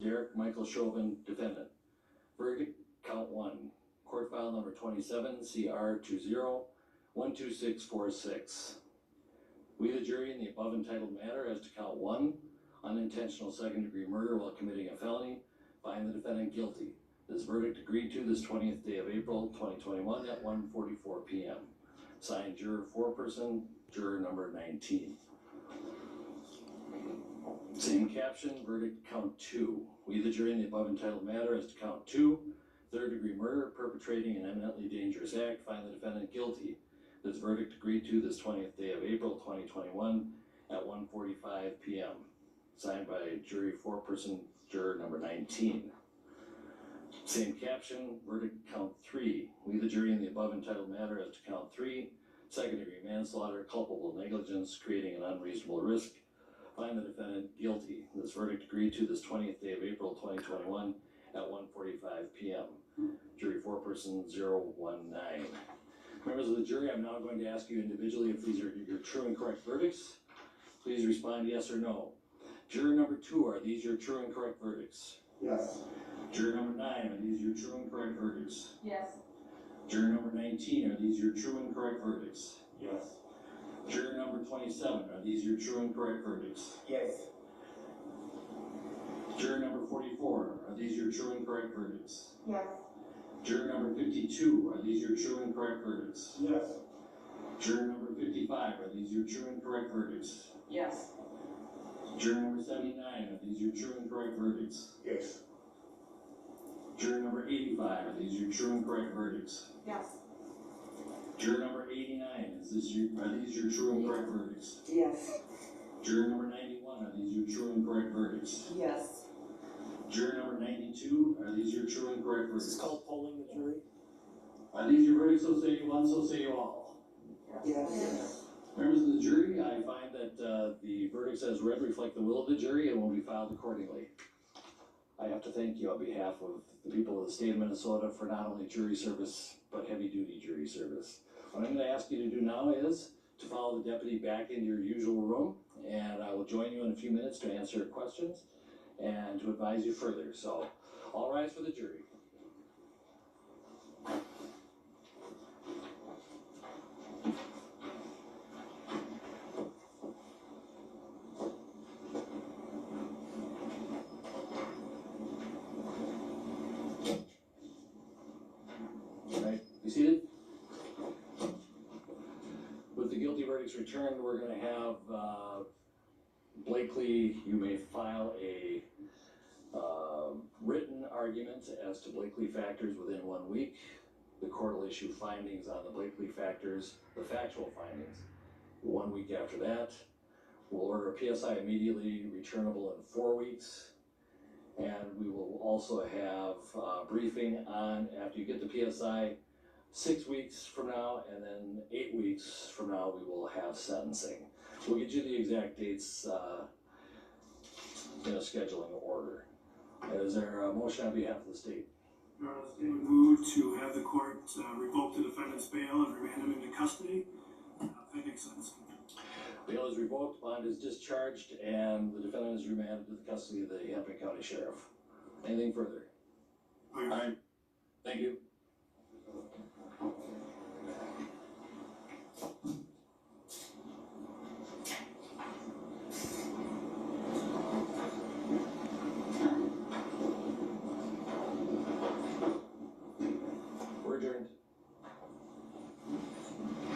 Derek Michael Chauvin, defendant. Verdict, count one, court file number 27, CR 20-12646. We, the jury, in the above entitled matter as to count one, unintentional second-degree murder while committing a felony, find the defendant guilty. This verdict agreed to this 20th day of April 2021 at 1:44 p.m. Signed, juror foreperson, juror number 19. Same caption, verdict count two. We, the jury, in the above entitled matter as to count two, third-degree murder perpetrating an eminently dangerous act, find the defendant guilty. This verdict agreed to this 20th day of April 2021 at 1:45 p.m. Signed by jury foreperson, juror number 19. Same caption, verdict count three. We, the jury, in the above entitled matter as to count three, second-degree manslaughter, culpable negligence, creating an unreasonable risk, find the defendant guilty. This verdict agreed to this 20th day of April 2021 at 1:45 p.m. Jury foreperson 019. Members of the jury, I'm now going to ask you individually if these are your true and correct verdicts. Please respond yes or no. Juror number 2, are these your true and correct verdicts? Yes. Juror number 9, are these your true and correct verdicts? Yes. Juror number 19, are these your true and correct verdicts? Yes. Juror number 27, are these your true and correct verdicts? Yes. Juror number 44, are these your true and correct verdicts? Yes. Juror number 52, are these your true and correct verdicts? Yes. Juror number 55, are these your true and correct verdicts? Yes. Juror number 79, are these your true and correct verdicts? Yes. Juror number 85, are these your true and correct verdicts? Yes. Juror number 89, are these your true and correct verdicts? Yes. Juror number 91, are these your true and correct verdicts? Yes. Juror number 92, are these your true and correct verdicts? This is called polling the jury? Are these your verdicts? So say you one, so say you all. Yes. Members of the jury, I find that the verdicts as read reflect the will of the jury and will be filed accordingly. I have to thank you on behalf of the people of the state of Minnesota for not only jury service, but heavy-duty jury service. What I'm going to ask you to do now is to follow the deputy back into your usual room, and I will join you in a few minutes to answer questions and to advise you further. So, all rise for the jury. Right, be seated. With the guilty verdicts returned, we're going to have Blakely, you may file a written argument as to Blakely factors within 1 week. The court will issue findings on the Blakely factors, the factual findings, 1 week after that. We'll order a PSI immediately returnable in 4 weeks. And we will also have a briefing on, after you get the PSI, 6 weeks from now, and then 8 weeks from now, we will have sentencing. We'll get you the exact dates in a scheduling order. Is there a motion on behalf of the state? We move to have the court revoke the defendant's bail and remand him into custody. That makes sense. Bail is revoked, bond is discharged, and the defendant is remanded to the custody of the Hennepin County Sheriff. Anything further? All right, thank you.